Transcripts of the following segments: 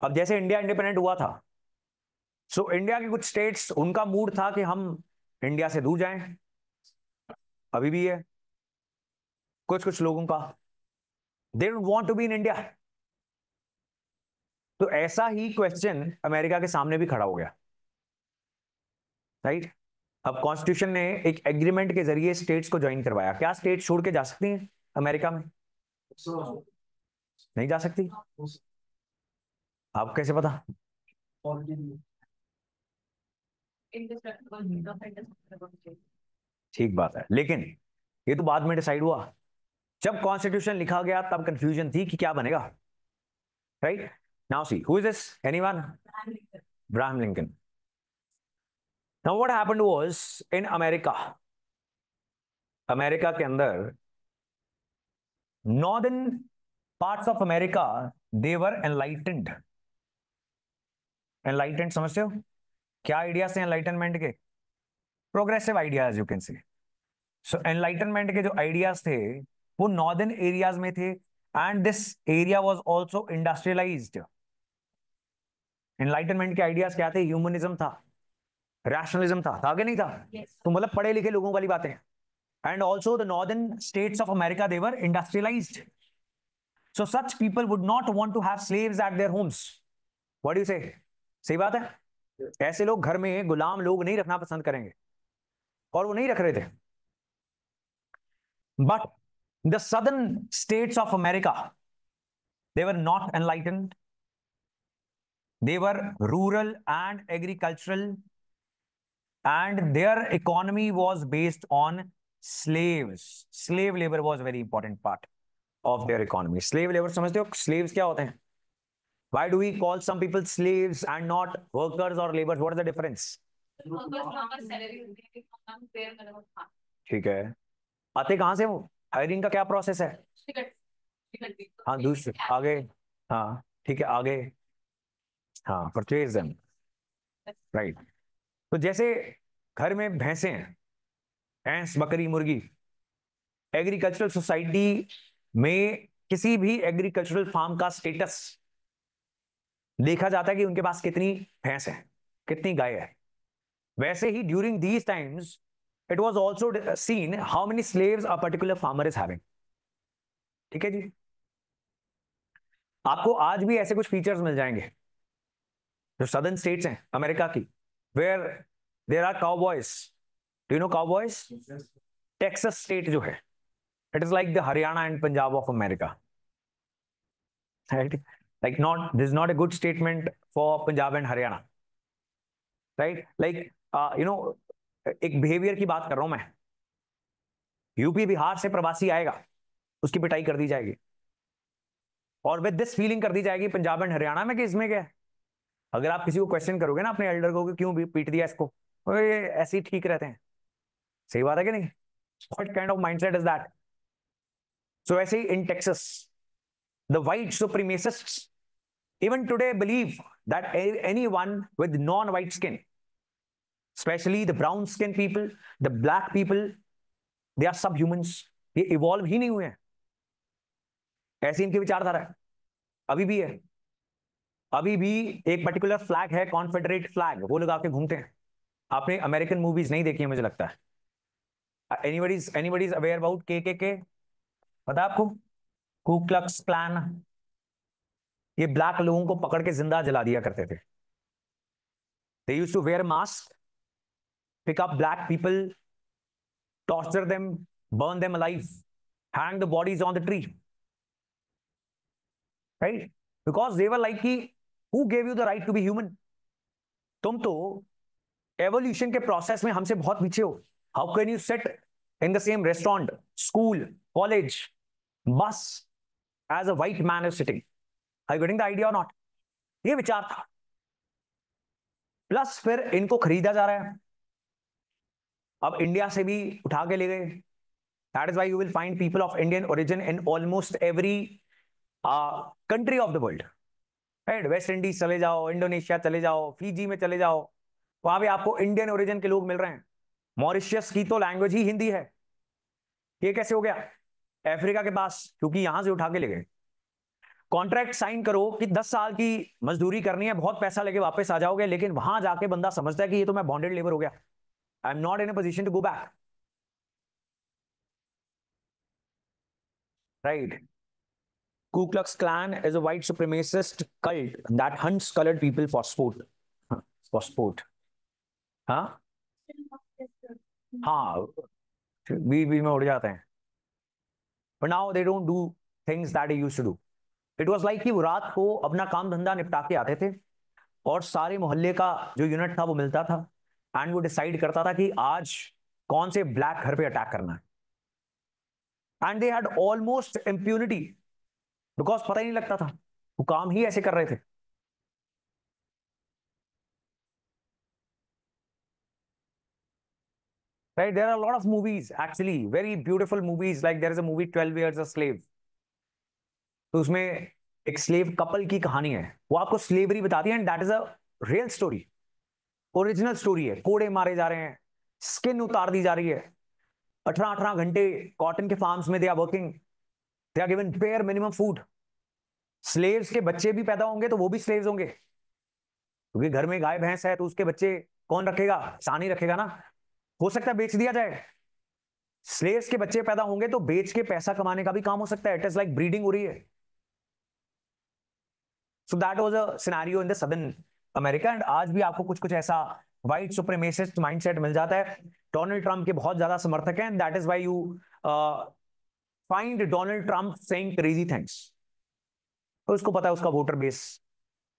अब जैसे India independent हुआ था, सो इंडिया के कुछ स्टेट्स, उनका मूड था कि हम इंडिया से दूर जाएं, अभी भी है कुछ कुछ लोगों का, they don't want to be in India. तो ऐसा ही क्वेश्चन अमेरिका के सामने भी खड़ा हो गया, राइट। अब कॉन्स्टिट्यूशन ने एक एग्रीमेंट के जरिए स्टेट्स को ज्वाइन करवाया। क्या स्टेट छोड़ के जा सकती हैं अमेरिका में? नहीं जा सकती। आप कैसे पता? ठीक बात है, लेकिन ये तो बाद में डिसाइड हुआ। जब कॉन्स्टिट्यूशन लिखा गया तब कंफ्यूजन थी कि क्या बनेगा, right. Now see who is this, anyone? Abraham Lincoln. Now what happened was in America, America के अंदर northern parts of America, they were enlightened. Enlightened समझते हो? क्या आइडियाज थे एनलाइटनमेंट के? Progressive ideas you can say. So enlightenment के जो ideas थे वो नॉर्दर्न एरियाज में थे, and this area was also industrialised. Enlightenment के आइडियाज क्या थे? ह्यूमनिज्म था, रैशनलिज्म था कि नहीं था? तो मतलब पढ़े लिखे लोगों वाली बातें। And also the northern states of America, they were industrialised, so such people would not want to have slaves at their homes. What do you say? सही बात है। ऐसे लोग घर में गुलाम लोग नहीं रखना पसंद करेंगे, और वो नहीं रख रहे थे। But the southern states of America, they were not enlightened, they were rural and agricultural, and their economy was based on slaves. Slave labor was a very important part of their economy. Slave labor समझते हो? Slaves क्या होते हैं? Why do we call some people slaves and not workers or laborers? What is the difference? ठीक है, आते कहां से वो? हायरिंग का क्या प्रोसेस है? हाँ, दूसरे आगे। हाँ ठीक है, आगे। हाँ, परचेज देम, राइट। तो जैसे घर में भैंसे हैं, भैंस बकरी मुर्गी, एग्रीकल्चरल सोसाइटी में किसी भी एग्रीकल्चरल फार्म का स्टेटस देखा जाता है कि उनके पास कितनी भैंस है, कितनी गाय है। वैसे ही during these times it was also seen how many slaves a particular farmer is having. ठीक है जी। आपको आज भी ऐसे कुछ फीचर्स मिल जाएंगे जो सदर्न स्टेट्स हैं अमेरिका की, where there are cowboys. Do you know cowboys? Texas state जो है, it is like the Haryana and Punjab of America, right? Like not, this is not a good statement for Punjab and Haryana, right? Like एक behaviour की बात कर रहा हूं मैं। UP Bihar से प्रवासी आएगा, उसकी पिटाई कर दी जाएगी, और विद दिस फीलिंग कर दी जाएगी पंजाब एंड हरियाणा में कि इसमें क्या है। अगर आप किसी को क्वेश्चन करोगे ना अपने एल्डर को कि क्यों भी पीट दिया इसको, तो ये ऐसे ही ठीक रहते हैं। सही बात है कि नहीं? What kind of mindset is that? So ऐसे ही in Texas the white supremacists even today believe that anyone with non-white skin, especially the brown skin people, the black people, they are subhumans. ये evolve ही नहीं हुए हैं, ऐसी इनकी विचारधारा है, अभी भी है। अभी भी एक पर्टिकुलर फ्लैग है, कॉन्फेडरेट फ्लैग, वो लगा के घूमते हैं। आपने अमेरिकन मूवीज नहीं देखी है मुझे लगता है। एनीबडीज अवेयर अबाउट के? पता है आपको? कू क्लक्स क्लैन, ये ब्लैक लोगों को पकड़ के जिंदा जला दिया करते थे। They used to wear mask, pick up black people, torture them, burn them alive, hang the bodies on the tree, right? Because they were like, who gave you the right to be human? तुम तो evolution के process में हमसे बहुत पीछे हो। How can you sit in the same restaurant, school, college, bus as a white man is sitting? Are you getting the idea or not? ये विचार था। प्लस फिर इनको खरीदा जा रहा है, अब इंडिया से भी उठा के ले गए। That is why you will find people of Indian origin in almost every country of the world, right? West Indies चले जाओ, इंडोनेशिया चले जाओ, फिजी में चले जाओ, वहां भी आपको इंडियन ओरिजिन के लोग मिल रहे हैं। मॉरिशियस की तो लैंग्वेज ही हिंदी है। ये कैसे हो गया? अफ्रीका के पास, क्योंकि यहां से उठा के ले गए। कॉन्ट्रैक्ट साइन करो कि 10 साल की मजदूरी करनी है, बहुत पैसा लेके वापस आ जाओगे, लेकिन वहां जाके बंदा समझता है कि ये तो मैं बॉन्डेड लेबर हो गया, I am not in a position to go back, right? Ku Klux Klan is a white supremacist cult that hunts colored people for sport. For sport. हाँ हाँ, बीच में उड़ जाते हैं. But now they don't do things that they used to do. It was like कि वो रात को अपना काम धंधा निपटा के आते थे और सारे मोहल्ले का जो यूनिट था वो मिलता था, एंड वो डिसाइड करता था कि आज कौन से ब्लैक घर पे अटैक करना है. And they had almost impunity, because पता ही नहीं लगता था, वो काम ही ऐसे कर रहे थे. Right, there are a lot of movies, actually very beautiful movies, like there is a movie 12 Years a Slave. तो उसमें एक स्लेव कपल की कहानी है, वो आपको स्लेवरी बताती है, and that is a real story, original story है. कोड़े मारे जा रहे हैं, स्किन उतार दी जा रही है, 18-18 घंटे कॉटन के फार्म्स में they are working, they are given bare minimum food. Slaves के बच्चे भी पैदा होंगे तो वो भी स्लेव्स होंगे, क्योंकि घर में गाय भैंस है तो उसके बच्चे कौन रखेगा? किसान ही रखेगा ना. हो सकता है बेच दिया जाए, स्लेव्स के बच्चे पैदा होंगे तो बेच के पैसा कमाने का भी काम हो सकता है. इट इज लाइक ब्रीडिंग हो रही है. सो that was a scenario in the southern America, and आज भी आपको कुछ कुछ ऐसा व्हाइट सुप्रीमेसिस्ट माइंडसेट मिल जाता है. डोनाल्ड ट्रंप के बहुत ज्यादा समर्थक हैं, that is why you find Donald Trump saying crazy things. तो उसको पता है उसका voter base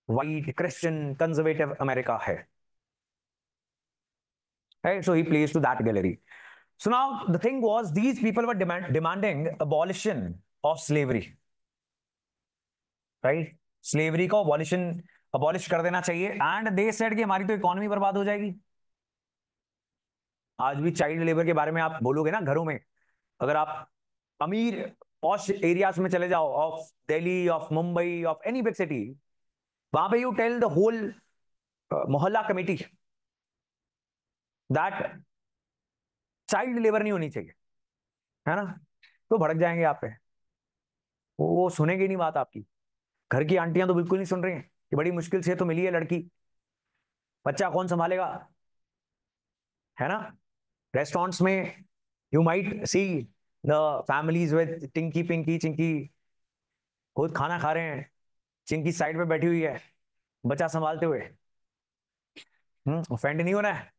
white Christian conservative America है. Right? So he plays to that gallery. So now the thing was, these people were demanding abolition of slavery. Right? Slavery को abolish कर देना चाहिए, and they said कि हमारी तो economy बर्बाद हो जाएगी. आज भी चाइल्ड लेबर के बारे में आप बोलोगे ना घरों में, अगर आप अमीर पॉश एरियाज में चले जाओ, of Delhi, of Mumbai, of any big city, वहां पे यू टेल द होल मोहल्ला कमेटी दैट चाइल्ड लेबर नहीं होनी चाहिए, है ना, तो भड़क जाएंगे आप पे, वो सुनेंगे नहीं बात आपकी. घर की आंटियां तो बिल्कुल नहीं सुन रही हैं कि बड़ी मुश्किल से तो मिली है लड़की, बच्चा कौन संभालेगा, है ना. रेस्टोरेंट्स में you might see the families with Tinki Pinki Chinki खुद खाना खा रहे हैं, चिंकी साइड पे बैठी हुई है बच्चा संभालते हुए. ऑफेंड नहीं होना है,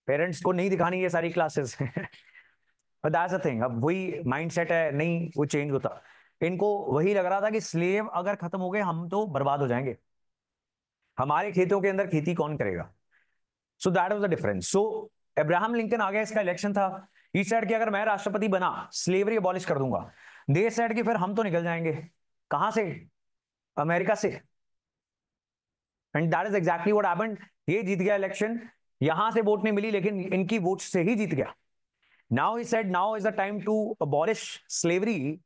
पेरेंट्स को नहीं दिखानी ये सारी क्लासेस. That's the thing. अब वही माइंडसेट है, नहीं वो चेंज होता. इनको वही लग रहा था कि स्लेव अगर खत्म हो गए हम तो बर्बाद हो जाएंगे, हमारे खेतों के अंदर खेती कौन करेगा. So that was the difference. So Abraham Lincoln आ गया, इसका इलेक्शन था. ही सेड कि अगर मैं राष्ट्रपति बना स्लेवरी अबॉलिश कर दूंगा. दे सेड कि फिर हम तो निकल जाएंगे. कहां से? अमेरिका से. And that is exactly what happened. ये जीत गया इलेक्शन, यहां से वोट नहीं मिली लेकिन इनकी वोट से ही जीत गया. Now he said, now is the time to abolish slavery.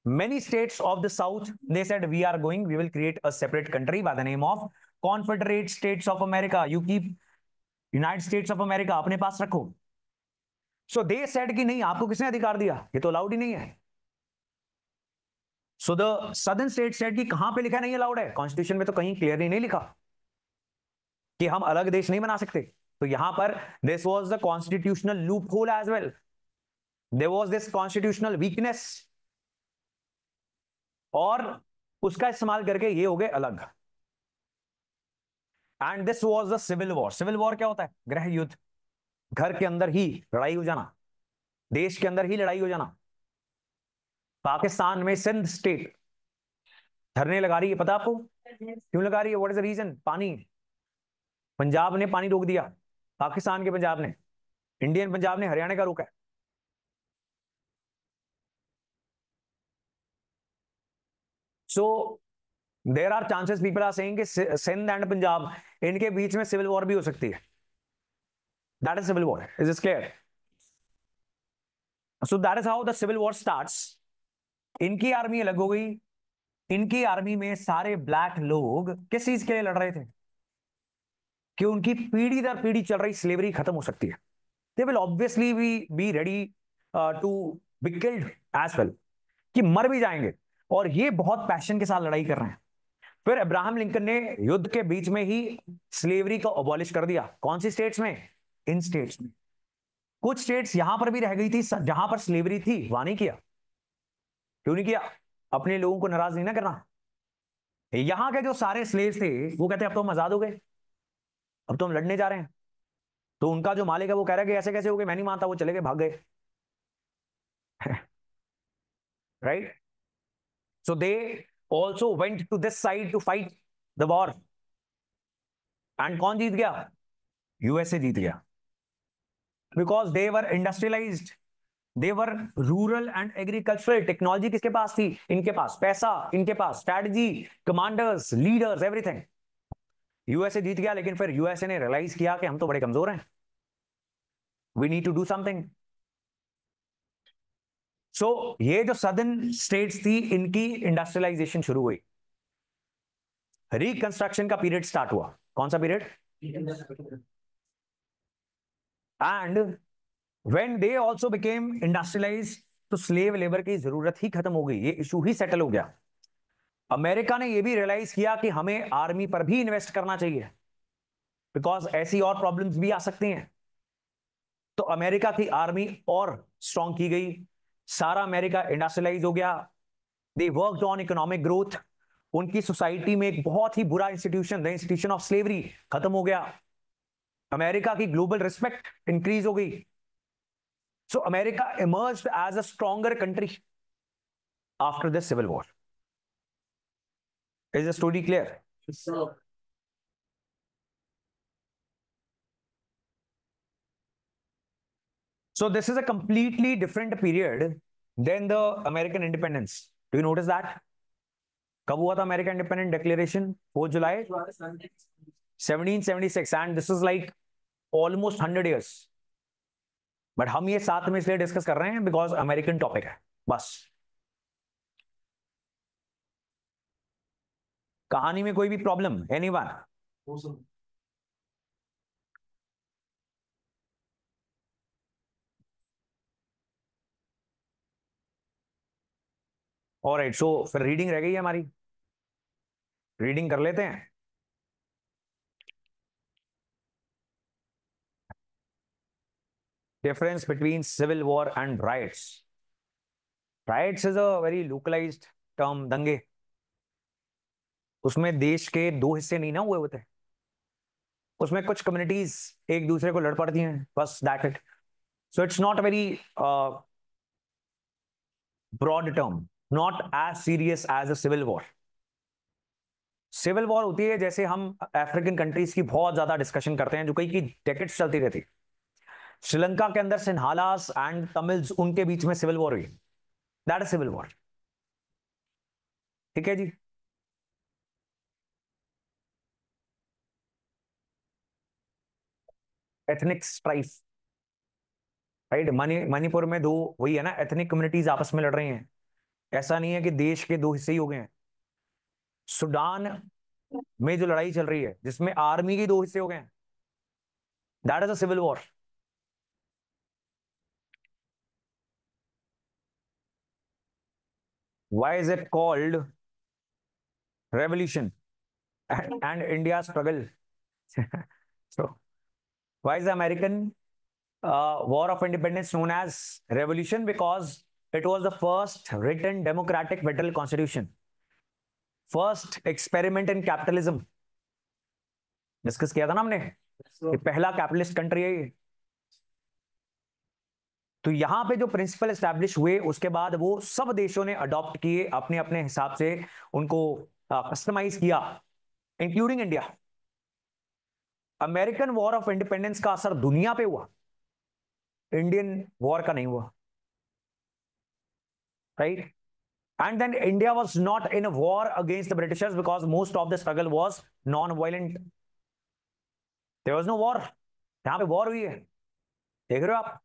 Many states of the South, they said, we will create a separate country by the name of Confederate States of America. You keep United States of America अपने पास रखो. So they said कि नहीं, आपको किसने अधिकार दिया, ये तो अलाउड ही नहीं है. So the southern state said कि कहां पे लिखा नहीं अलाउड है, कॉन्स्टिट्यूशन में तो कहीं क्लियरली नहीं लिखा कि हम अलग देश नहीं बना सकते. तो यहां पर this was the constitutional loophole as well, there was this constitutional weakness, और उसका इस्तेमाल करके ये हो गए अलग. And this was the civil war. Civil war क्या होता है? गृह युद्ध. घर के अंदर ही लड़ाई हो जाना, देश के अंदर ही लड़ाई हो जाना. पाकिस्तान में सिंध स्टेट धरने लगा रही है, पता आपको क्यों लगा रही है? What is the reason? पानी. पंजाब ने पानी रोक दिया, पाकिस्तान के पंजाब ने. इंडियन पंजाब ने हरियाणा का रोका है. So there are chances, people are saying कि सिंध एंड पंजाब, इनके बीच में सिविल वॉर भी हो सकती है. That is civil war. Is this clear? So that is how the civil war starts. इनकी आर्मी अलग हो गई. इनकी आर्मी में सारे ब्लैक लोग किस चीज के लिए लड़ रहे थे? कि उनकी पीढ़ी दर पीढ़ी चल रही स्लेवरी खत्म हो सकती है. They will obviously be ready to be killed as well, कि मर भी जाएंगे. और ये बहुत पैशन के साथ लड़ाई कर रहे हैं। फिर अब्राहम लिंकन ने युद्ध के बीच में ही स्लेवरी को अबॉलिश कर दिया। कौन सी स्टेट्स में? इन स्टेट्स में। कुछ स्टेट्स यहां पर भी रह गई थी जहां पर स्लेवरी थी, वहां नहीं किया। क्यों नहीं किया? अपने लोगों को नाराज नहीं ना करना। यहां के जो सारे स्लेव्स थे वो कहते अब तो हम आजाद हो गए, अब तो हम लड़ने जा रहे हैं। तो उनका जो मालिक है वो कह रहा है कि ऐसे कैसे हो गए, मैं नहीं मानता, वो चले गए, भाग गए। Right? So they also went to this side to fight the war. And कौन जीत गया? यूएसए जीत गया। Because they were industrialised, they were rural and agricultural. Technology किसके पास थी? इनके पास। पैसा इनके पास, strategy, commanders, leaders, everything. USA जीत गया, लेकिन फिर यूएसए ने रियलाइज किया कि हम तो बड़े कमजोर हैं, we need to do something. So ये जो सदर्न स्टेट्स थी इनकी इंडस्ट्रियलाइजेशन शुरू हुई, रिकंस्ट्रक्शन का पीरियड स्टार्ट हुआ। कौन सा period? And when they also became industrialised, तो स्लेव लेबर की जरूरत ही खत्म हो गई, ये इशू ही सेटल हो गया। अमेरिका ने ये भी रियलाइज किया कि हमें आर्मी पर भी इन्वेस्ट करना चाहिए, बिकॉज ऐसी और प्रॉब्लम्स भी आ सकती हैं। तो अमेरिका की आर्मी और स्ट्रांग की गई, सारा अमेरिका इंडस्ट्रियलाइज हो गया। They worked on economic growth. उनकी सोसाइटी में एक बहुत ही बुरा institution, the institution of slavery, खत्म हो गया। अमेरिका की ग्लोबल रिस्पेक्ट इंक्रीज हो गई। So America emerged as a stronger country after this civil war. Is the story clear? So this is a completely different period than the American independence. Do you notice that? कब हुआ था America independent declaration? 4 July 1776, and this is like almost 100 years. But हम ये साथ में इसलिए discuss कर रहे हैं बिकॉज अमेरिकन टॉपिक है, बस। कहानी में कोई भी प्रॉब्लम? एनीवन? ऑलराइट, सो फिर रीडिंग रह गई है हमारी, रीडिंग कर लेते हैं। Difference between civil war and riots. Riots is a very localised term, दंगे। उसमें देश के दो हिस्से नहीं ना हुए होते, उसमें कुछ कम्युनिटीज एक दूसरे को लड़ पड़ती हैं, बस that it. So it's not very broad term, not as serious as a civil war. Civil war होती है जैसे हम अफ्रीकन कंट्रीज की बहुत ज्यादा डिस्कशन करते हैं जो कई की डेकेड्स चलती रहती। श्रीलंका के अंदर सिन्हालास एंड तमिल्स, उनके बीच में सिविल वॉर हुई, दैट इज सिविल वॉर। ठीक है जी। Ethnic strife, right? मणिपुर में दो, वही है ना, एथनिक कम्युनिटीज आपस में लड़ रही हैं। ऐसा नहीं है कि देश के दो हिस्से ही हो गए हैं। सूडान में जो लड़ाई चल रही है जिसमें आर्मी के दो हिस्से हो गए हैं, that is a civil war. Why is it called revolution and India struggle? So, why is the American War of Independence known as revolution? Because it was the first written democratic federal constitution, first experiment in capitalism. Discuss किया था ना हमने कि पहला capitalist country है ये। तो यहां पे जो प्रिंसिपल एस्टैब्लिश हुए उसके बाद वो सब देशों ने अडॉप्ट किए अपने अपने हिसाब से, उनको कस्टमाइज किया, including India. American war of independence का असर दुनिया पे हुआ, इंडियन वॉर का नहीं हुआ, right? And then India was not in a war against the Britishers because most of the struggle was non violent. There was no war. यहां पे वॉर हुई है, देख रहे हो आप?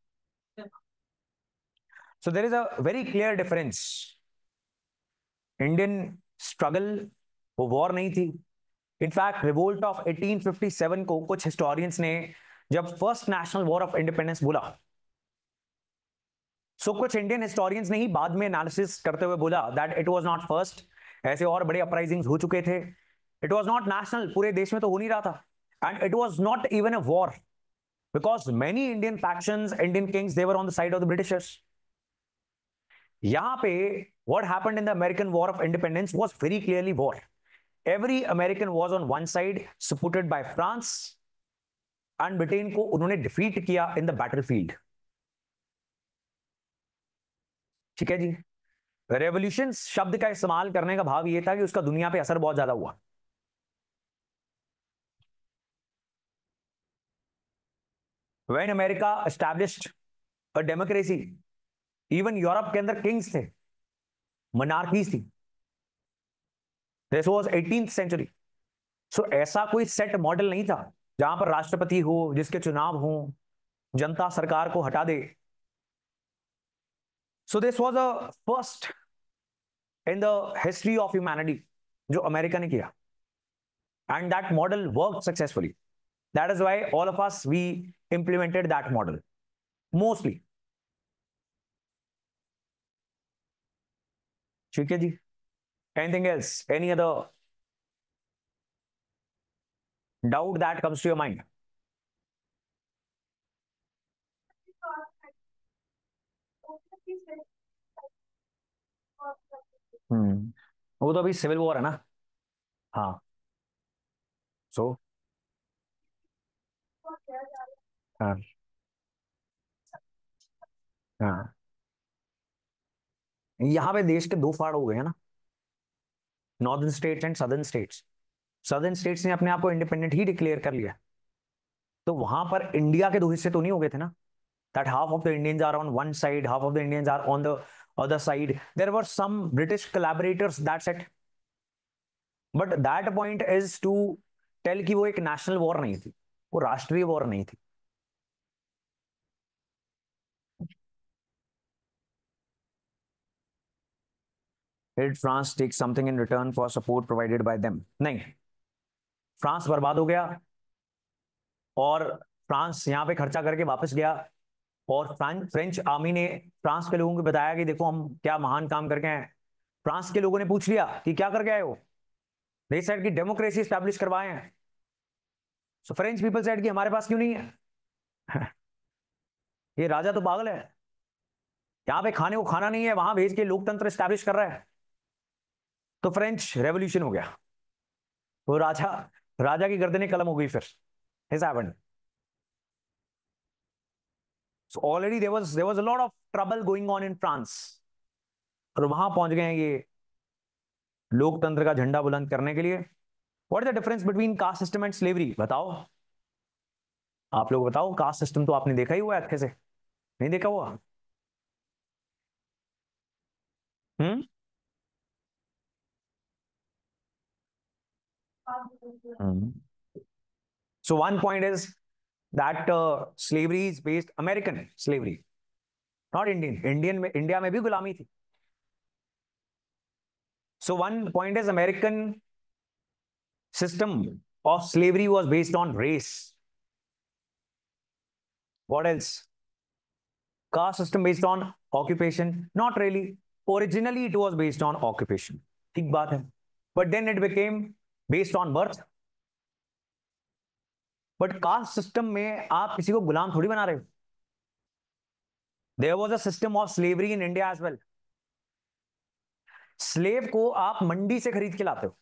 सो देयर इज अ वेरी क्लियर डिफरेंस। इंडियन स्ट्रगल वो वॉर नहीं थी। इनफैक्ट रिवोल्ट ऑफ 1857 को कुछ हिस्टोरियंस ने जब first national war of independence बोला, सो कुछ इंडियन हिस्टोरियंस ने ही बाद में एनालिसिस करते हुए बोला that it was not first, ऐसे और बड़े अपराइजिंग्स हो चुके थे, इट वाज नॉट नेशनल, पूरे देश में तो हो नहीं रहा था, and it was not even a war because many Indian factions, Indian Kings, they were on the side of the Britishers. यहां पे what happened in the American War of Independence was very clearly war. Every American was on one side, supported by France, and Britain को उन्होंने defeat किया in the battlefield. ठीक है जी. Revolution शब्द का इस्तेमाल करने का भाव ये था कि उसका दुनिया पे असर बहुत ज्यादा हुआ. When America established a democracy, even Europe के अंदर किंग्स थे, monarchies थी. This was 18th century. So ऐसा कोई सेट मॉडल नहीं था जहां पर राष्ट्रपति हो, जिसके चुनाव हो, जनता सरकार को हटा दे. So this was a first in the history of humanity जो अमेरिका ने किया, and that model worked successfully. That is why all of us we implemented that model mostly. ठीक है जी. Anything else? Any other doubt that comes to your mind? वो तो अभी civil war है ना. हाँ. सो हाँ हाँ, यहाँ पे देश के दो फाड़ हो गए हैं ना, northern states and southern states. Southern states ने अपने आप को इंडिपेंडेंट ही डिक्लेयर कर लिया, तो वहां पर इंडिया के दो हिस्से तो नहीं हो गए थे ना. That half of the Indians are on one side, half of the Indians are on the other side. There were some British collaborators, that's it. But that point is to tell कि वो एक national war नहीं थी, वो राष्ट्रीय war नहीं थी. Did France take something in return for support provided by them? नहीं. फ्रांस बर्बाद हो गया और फ्रांस यहाँ पे खर्चा करके वापस गया, और फ्रेंच आर्मी ने फ्रांस के लोगों को बताया कि देखो हम क्या महान काम करके आए. फ्रांस के लोगों ने पूछ लिया कि क्या करके आए हो. दे सेड कि डेमोक्रेसी स्टैब्लिश करवाए हैं. सो फ्रेंच पीपल सेड कि हमारे पास क्यों नहीं है. ये राजा तो पागल है, यहाँ पे खाने को खाना नहीं है, वहां भेज के लोकतंत्र स्टैब्लिश कर रहा है. तो फ्रेंच रेवोल्यूशन हो गया, वो राजा राजा की गर्दनें कलम हो गई फिर. This happened. So already there was a lot of trouble going on in France. और वहां पहुंच गए हैं ये लोकतंत्र का झंडा बुलंद करने के लिए. What is the difference between caste system and slavery? बताओ, आप लोग बताओ. कास्ट सिस्टम तो आपने देखा ही हुआ है अच्छे से, नहीं देखा हुआ? हम्म. So one point is that slavery is based American slavery, not Indian. Indian में इंडिया में भी गुलामी थी. So one point is American system of slavery was based on race. What else? Caste system based on occupation? Not really. Originally it was based on occupation. ठीक बात है. But then it became based on birth. But caste system में आप किसी को गुलाम थोड़ी बना रहे हो. There was a system of slavery in India as well. Slave को आप मंडी से खरीद के लाते हो,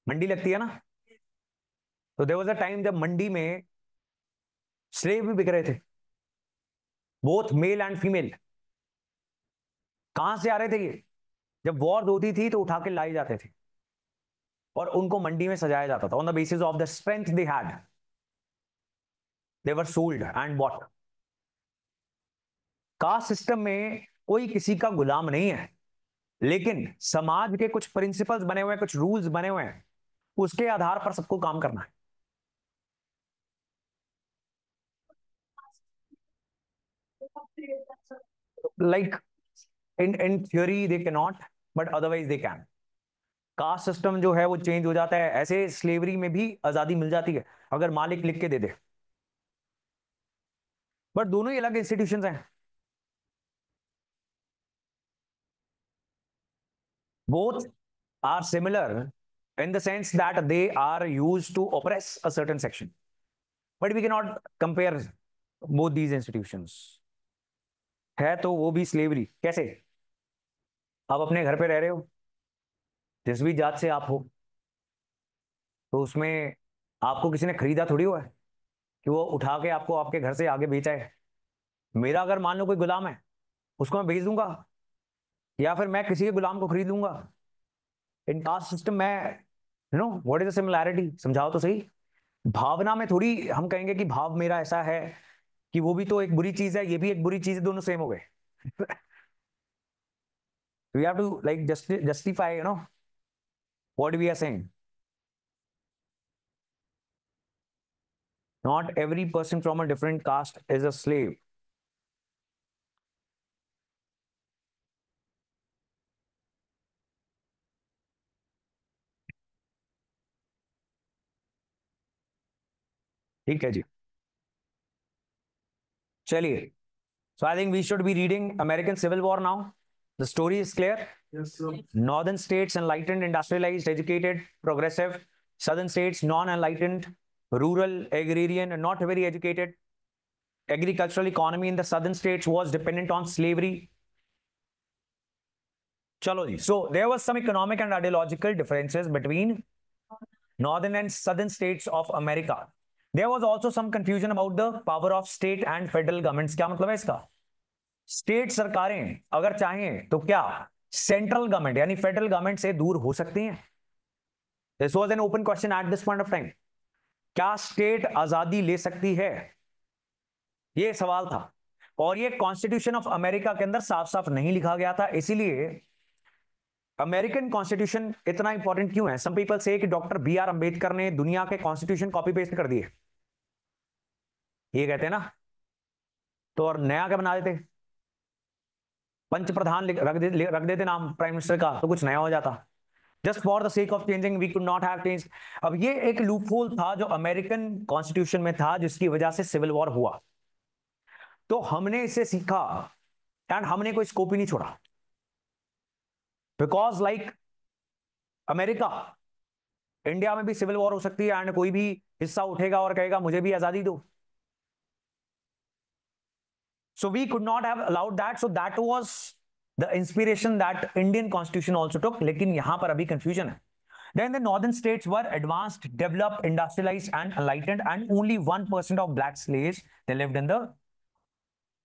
मंडी लगती है ना. तो देयर वाज अ टाइम जब मंडी में स्लेव भी बिक रहे थे, बोथ मेल एंड फीमेल. कहां से आ रहे थे ये? जब वॉर होती थी तो उठा के लाए जाते थे और उनको मंडी में सजाया जाता था. On the basis of the strength they had, they were sold and bought. Caste system में कोई किसी का गुलाम नहीं है, लेकिन समाज के कुछ प्रिंसिपल्स बने हुए हैं, कुछ रूल्स बने हुए हैं, उसके आधार पर सबको काम करना है. Like in theory they cannot, but otherwise they can. Caste system जो है वो चेंज हो जाता है. ऐसे स्लेवरी में भी आजादी मिल जाती है अगर मालिक लिख के दे दे, बट दोनों ही अलग इंस्टीट्यूशंस हैं. both are similar in the sense that they are used to oppress a certain section, but we cannot compare both these institutions. है तो वो भी स्लेवरी। कैसे? आप अपने घर पे रह रहे हो, जिस भी जात से आप हो, तो उसमें आपको किसी ने खरीदा थोड़ी हुआ है कि वो उठा के आपको आपके घर से आगे बेचा है। मेरा अगर मान लो कोई गुलाम है, उसको मैं बेच दूंगा, या फिर मैं किसी के गुलाम को खरीद लूंगा। इन कास्ट सिस्टम में व्हाट इज द सिमिलैरिटी, समझाओ तो सही। भावना में थोड़ी हम कहेंगे कि भाव मेरा ऐसा है कि वो भी तो एक बुरी चीज है, ये भी एक बुरी चीज है, दोनों सेम हो गए। We have to like justify what we are saying. Not every person from a different caste is a slave. ठीक है जी, चलिए। So I think we should be reading American civil war now. The story is clear. Northern states enlightened, industrialized, educated, progressive. Southern states non-enlightened, rural, agrarian, and not very educated. Agricultural economy in the southern states was dependent on slavery. Chalo ji. So there was some economic and ideological differences between northern and southern states of America. There was also some confusion about the power of state and federal governments. क्या मतलब है इसका? State सरकारें अगर चाहें तो क्या central government यानी फेडरल गवर्नमेंट से दूर हो सकती हैं? This was an open question at this point of time. क्या स्टेट आजादी ले सकती है? ये सवाल था, और ये कॉन्स्टिट्यूशन ऑफ अमेरिका के अंदर साफ साफ नहीं लिखा गया था। इसीलिए अमेरिकन कॉन्स्टिट्यूशन इतना इंपॉर्टेंट क्यों है? सम पीपल से कि डॉक्टर बी आर अंबेडकर ने दुनिया के कॉन्स्टिट्यूशन कॉपी पेस्ट कर दिए, ये कहते हैं ना, तो और नया क्या बना देते? पंच प्रधान रख देते नाम प्राइम मिनिस्टर का, तो कुछ नया हो जाता। Just for the sake of changing we could not have change. अब ये एक लूपहोल था जो अमेरिकन कॉन्स्टिट्यूशन में था, जिसकी वजह से सिविल वॉर हुआ। तो हमने इसे सीखा एंड हमने कोई स्कोप ही नहीं छोड़ा, बिकॉज लाइक अमेरिका, इंडिया में भी सिविल वॉर हो सकती है एंड कोई भी हिस्सा उठेगा और कहेगा मुझे भी आजादी दो। So we could not have allowed that. So that was the inspiration that Indian constitution also took. लेकिन यहां पर अभी confusion है। Then the northern states were advanced, developed, industrialized and enlightened, and only 1% of black slaves they lived in the।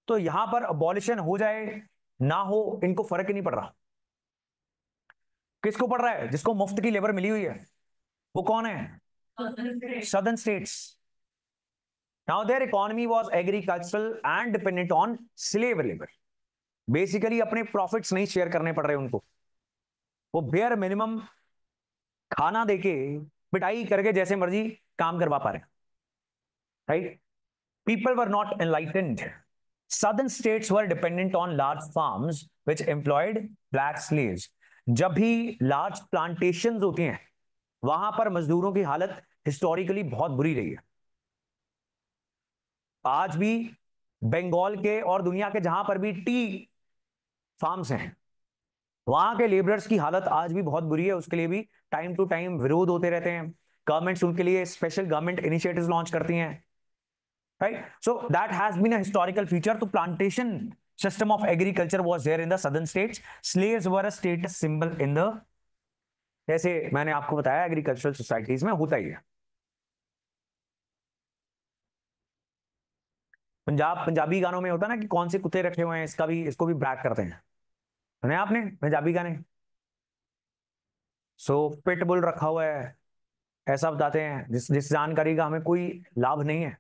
तो यहां पर abolition हो जाए ना हो, इनको फर्क ही नहीं पड़ रहा। किसको पड़ रहा है? जिसको मुफ्त की लेबर मिली हुई है। वो कौन है? southern states. Now their economy was agricultural and dependent on slave labor. Basically अपने प्रॉफिट्स नहीं शेयर करने पड़ रहे उनको, वो बेयर मिनिमम खाना देके पिटाई करके जैसे मर्जी काम करवा पा रहे हैं, right? People were not enlightened. Southern states were dependent on large farms which employed black slaves. जब भी लार्ज प्लांटेशंस होती हैं, वहां पर मजदूरों की हालत हिस्टोरिकली बहुत बुरी रही है। आज भी बंगाल के और दुनिया के जहां पर भी टी फार्म्स हैं, वहां के लेबरर्स की हालत आज भी बहुत बुरी है। उसके लिए भी टाइम टू टाइम विरोध होते रहते हैं। गवर्नमेंट्स उनके लिए स्पेशल गवर्नमेंट इनिशिएटिव्स लॉन्च करती हैं, right? So that has been a historical feature. तो plantation system of agriculture was there in the southern states. Slaves were a status symbol in the, जैसे मैंने आपको बताया एग्रीकल्चरल सोसाइटीज में होता ही है। पंजाबी गानों में होता है ना कि कौन से कुत्ते रखे हुए हैं, इसका भी, इसको भी ब्रैग करते हैं। सुने आपने पंजाबी गाने? सो पिटबुल रखा हुआ है, ऐसा बताते हैं, जिस जिस जानकारी का हमें कोई लाभ नहीं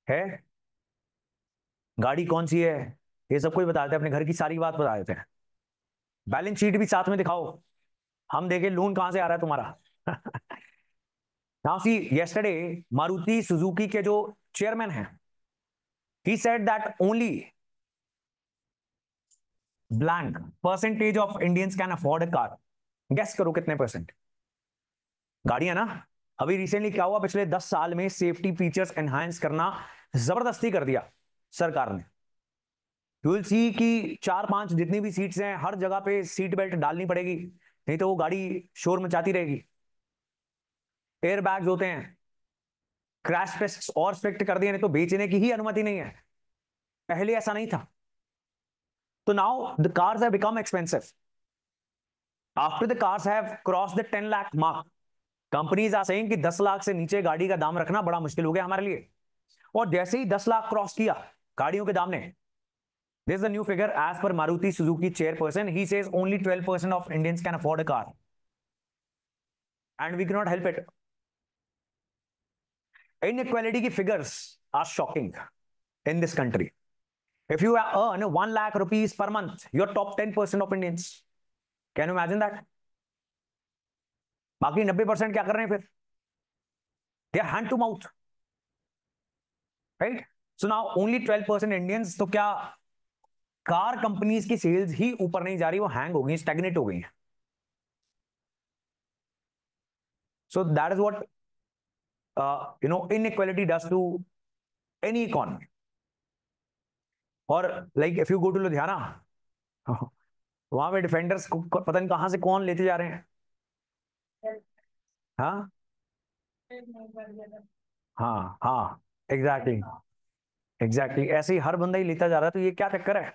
है गाड़ी कौन सी है, ये सब कोई बताते हैं, अपने घर की सारी बात बता देते हैं। बैलेंस शीट भी साथ में दिखाओ, हम देखें लोन कहां से आ रहा है तुम्हारा। Now see yesterday Maruti Suzuki के जो चेयरमैन हैं, he said that only blank percentage of Indians can afford a car. Guess करो कितने परसेंट? गाड़ियां ना। अभी रिसेंटली क्या हुआ, पिछले 10 साल में सेफ्टी फीचर्स एनहांस करना जबरदस्ती कर दिया सरकार ने। यू विल सी कि 4-5 जितनी भी सीट्स हैं, हर जगह पे सीट बेल्ट डालनी पड़ेगी। नहीं तो वो गाड़ी शोर मचाती रहेगी। एयर बैग्स होते हैं, क्रैश टेस्ट और स्ट्रिक्ट कर दिए, नहीं तो बेचने की ही अनुमति नहीं है। पहले ऐसा नहीं था। तो now the cars have become expensive. After the cars have cross the 10 lakh mark, companies are saying कि 10 लाख से नीचे गाड़ी का दाम रखना बड़ा मुश्किल हो गया हमारे लिए। और जैसे ही 10 लाख क्रॉस किया गाड़ियों के दाम ने, this is the new figure as per Maruti Suzuki chairperson, he says only 12% of Indians can afford a car and we can not help it. Inequality की figures are shocking in this country. If you earn 1 lakh rupees per month, you're top 10% of Indians. Can you imagine that? बाकी 90% क्या कर रहे हैं फिर? They are hand to mouth, right? So now only 12% Indians, तो क्या car companies की sales ही ऊपर नहीं जा रही, वो हैंग हो गई, स्टैग्नेट हो गई हैं. So that is what inequality does to any economy. और like if you go to Ludhiana, वहां पे डिफेंडर्स को पता नहीं कहां से कौन लेते जा रहे हैं. हाँ हाँ हाँ, एग्जैक्टली एग्जैक्टली, ऐसे ही हर बंदा ही लेता जा रहा है. तो ये क्या चक्कर है?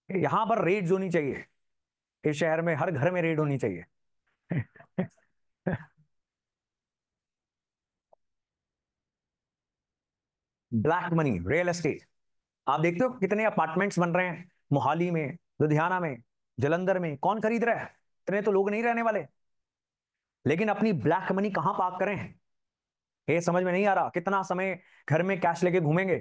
यहां पर रेड्स होनी चाहिए, इस शहर में हर घर में रेड होनी चाहिए. Black money, real estate. आप देखते हो कितने अपार्टमेंट्स बन रहे हैं मोहाली में, लुधियाना में, जलंधर में. कौन खरीद रहा है? इतने तो लोग नहीं रहने वाले. लेकिन अपनी ब्लैक मनी कहां पार्क करें, ये समझ में नहीं आ रहा. कितना समय घर में कैश लेके घूमेंगे.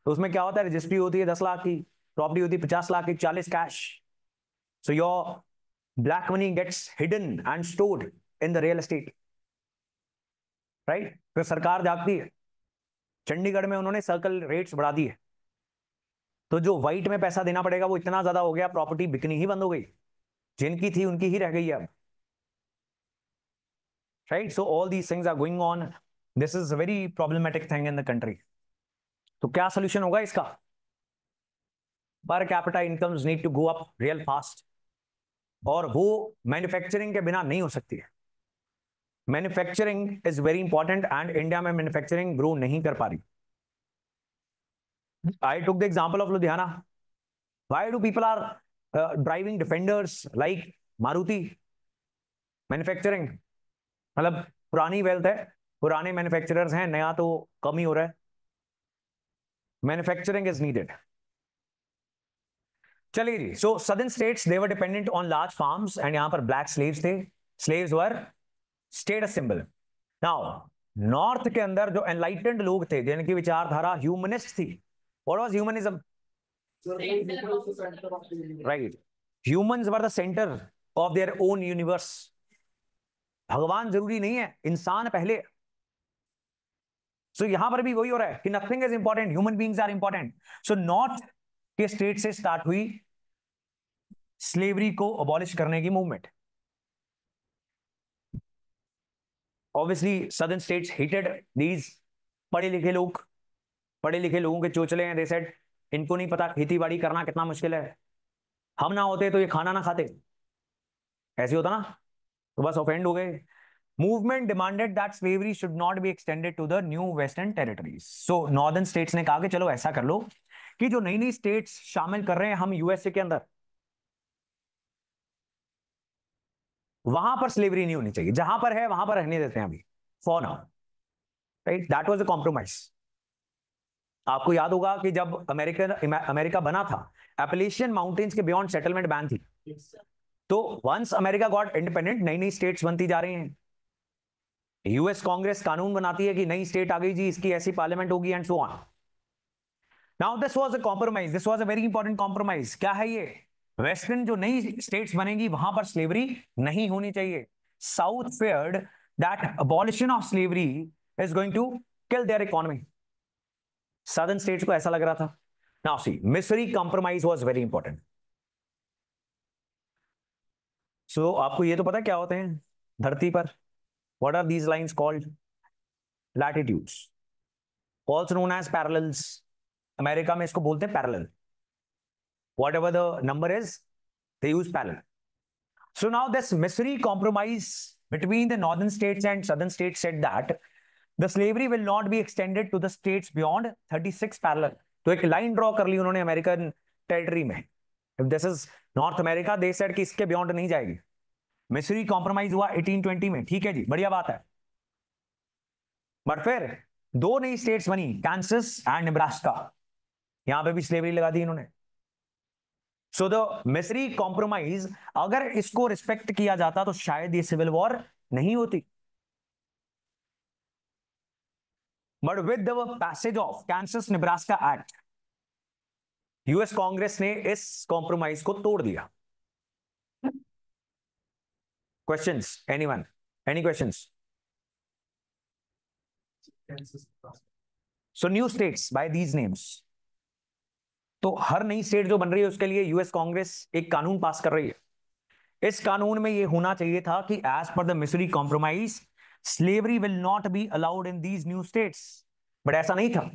तो उसमें क्या होता है, रजिस्ट्री होती है 10 लाख की, प्रॉपर्टी होती है 50 लाख की, 40 cash. So your black money gets hidden and stored in the real estate, right. फिर सरकार जागती है. चंडीगढ़ में उन्होंने सर्कल रेट्स बढ़ा दिए, तो जो व्हाइट में पैसा देना पड़ेगा वो इतना ज्यादा हो गया, प्रॉपर्टी बिकनी ही बंद हो गई. जिनकी थी उनकी ही रह गई है अब, right. So all these things are going on. This is a very problematic thing in the country. तो क्या सोल्यूशन होगा इसका? Per capita incomes need to go up real fast, और वो मैन्युफैक्चरिंग के बिना नहीं हो सकती है. Manufacturing is very important and India में मैन्युफैक्चरिंग ग्रो नहीं कर पा रही. I took the example of Ludhiana. Why do people are driving defenders like Maruti? Manufacturing, मतलब पुरानी वेल्थ है, पुराने मैन्युफैक्चरर्स हैं, नया तो कम ही हो रहा है. Manufacturing is needed. चलिए जी. So southern states they were dependent on large farms and यहां पर ब्लैक स्लेव्स थे. Slaves were status symbol. Now north के अंदर जो एनलाइटेंड लोग थे, जिनकी विचारधारा ह्यूमनिस्ट थी. What was humanism? Right. Humans were the centre of their own universe. भगवान जरूरी नहीं है, इंसान पहले. सो यहां पर भी वही हो रहा है कि nothing is important, human beings are important. So north के स्टेट से स्टार्ट हुई स्लेवरी को अबॉलिश करने की movement. Obviously southern states hated these. पढ़े लिखे लोग, पढ़े लिखे लोगों के चोचले हैं. दे सेड इनको नहीं पता खेती बाड़ी करना कितना मुश्किल है, हम ना होते तो ये खाना ना खाते. ऐसे होता ना, तो बस ऑफेंड हो गए. Movement demanded that slavery should not be extended to the new western territories. So northern states ने कहा कि चलो ऐसा कर लो कि जो नई नई स्टेट्स शामिल कर रहे हैं हम यूएसए के अंदर, वहां पर स्लेवरी नहीं होनी चाहिए. जहां पर है वहां पर रहने देते हैं अभी for now, right. That was a compromise. आपको याद होगा कि जब अमेरिका बना था, एपलेशियन माउंटेन्स के बियॉन्ड सेटलमेंट बैन थी. तो वंस अमेरिका गॉट इंडिपेंडेंट, नई नई स्टेट्स बनती जा रही हैं. यूएस कांग्रेस कानून बनाती है कि नई स्टेट आ गई जी, इसकी ऐसी पार्लियामेंट होगी and so on. Now this was a compromise, this was a very important compromise. क्या है ये? वेस्टर्न जो नई स्टेट्स बनेगी वहां पर स्लेवरी नहीं होनी चाहिए. South feared that abolition of slavery is going to kill their economy. Southern states को ऐसा लग रहा था. Now see, Missouri compromise was very important. So आपको ये तो पता क्या होते हैं धरती पर? What are these lines called? Latitudes, also known as parallels. America में इसको बोलते हैं parallel. Whatever the number is, they use parallel. So now this Missouri Compromise between the northern states and southern states said that the slavery will not be extended to the states beyond 36 parallel. तो एक line draw कर ली उन्होंने American territory में. If this is north America, they said कि इसके beyond नहीं जाएगी. मिसरी compromise हुआ 1820 में. ठीक है जी, बढ़िया बात है. बट फिर दो नई स्टेट्स बनी, कांसास एंड नेब्रास्का. यहां पे भी स्लेवरी लगा दी इन्होंने. सो द मिसरी कॉम्प्रोमाइज, अगर इसको रिस्पेक्ट किया जाता तो शायद ये सिविल वॉर नहीं होती. But with the passage of Kansas Nebraska act, US Congress ने इस कॉम्प्रोमाइज को तोड़ दिया. Questions, anyone, any questions? So new states by these names. तो हर नई स्टेट जो बन रही है उसके लिए यूएस कांग्रेस एक कानून पास कर रही है. इस कानून में यह होना चाहिए था कि as per the Missouri compromise slavery will not be allowed in these new states. But ऐसा नहीं था.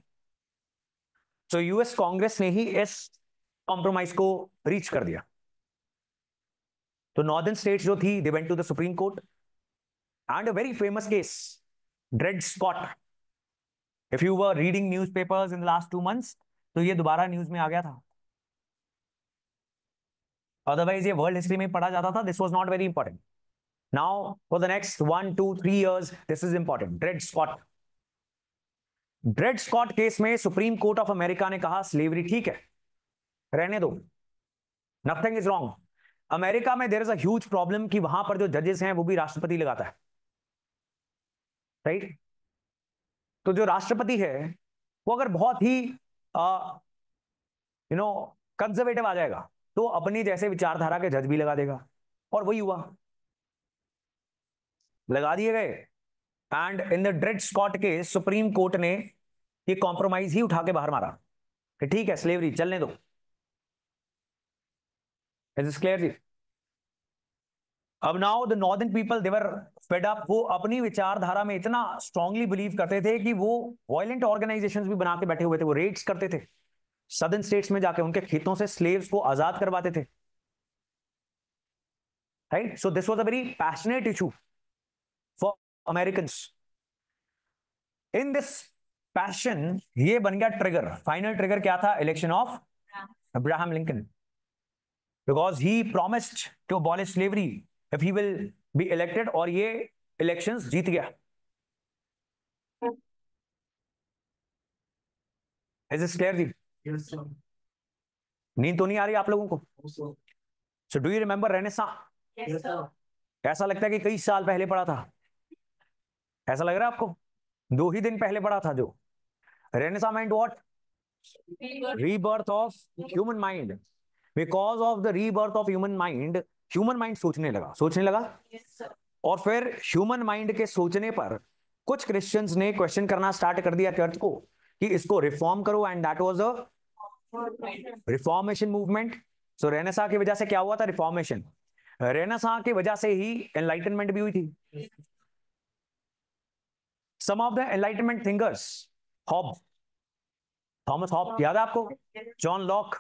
तो यूएस कांग्रेस ने ही इस कॉम्प्रोमाइज को रीच कर दिया. तो नॉर्दर्न स्टेट्स जो थी, they went to the supreme court and a very famous case, Dred Scott. If you were reading newspapers in the last 2 months, तो ये दोबारा न्यूज में आ गया था. अदरवाइज ये वर्ल्ड हिस्ट्री में पढ़ा जाता था. This was not very important. Now for the next 1, 2, 3 years this is important. Dred Scott. Dred Scott case में सुप्रीम कोर्ट ऑफ अमेरिका ने कहा स्लेवरी ठीक है, रहने दो, नथिंग इज रॉन्ग. अमेरिका में there is a huge problem कि वहां पर जो जजेस हैं वो भी राष्ट्रपति लगाता है, राइट? तो जो राष्ट्रपति है वो अगर बहुत ही कंजर्वेटिव आ जाएगा तो अपनी जैसे विचारधारा के जज भी लगा देगा. और वही हुआ, लगा दिए गए. And in the Dred Scott case Supreme Court ने ये कॉम्प्रोमाइज ही उठा के बाहर मारा कि ठीक है, स्लेवरी चलने दो. इज दिस क्लियर जी? अब now the northern people they were fed up. वो अपनी विचारधारा में इतना स्ट्रांगली बिलीव करते थे कि वो वायलेंट ऑर्गेनाइजेशंस भी बना के बैठे हुए थे. वो रेड्स करते थे सदर्न स्टेट्स में जाके, उनके खेतों से स्लेव्स को आजाद करवाते थे, right? So this was a very passionate issue for Americans. In this passion ये बन गया ट्रिगर. फाइनल ट्रिगर क्या था? Election of Abraham Lincoln. Because he promised to abolish slavery if he will be elected, और ये elections जीत गया. Is this clear जी? नींद तो नहीं आ रही आप लोगों को? So do you remember renaissance? ऐसा लगता है कि कई साल पहले पढ़ा था. ऐसा लग रहा है आपको? 2 ही दिन पहले पढ़ा था. जो renaissance meant what? Rebirth of human mind. Because of the rebirth of human mind सोचने लगा. और फिर ह्यूमन माइंड के सोचने पर कुछ क्रिश्चियंस ने क्वेश्चन करना स्टार्ट कर दिया चर्च को कि इसको रिफॉर्म करो, and that was a reformation movement. So renaissance की वजह से क्या हुआ था? रिफॉर्मेशन. रेनेसां की वजह से ही एनलाइटनमेंट भी हुई थी. Some of the enlightenment thinkers, Thomas Hobbes याद है आपको? John Locke,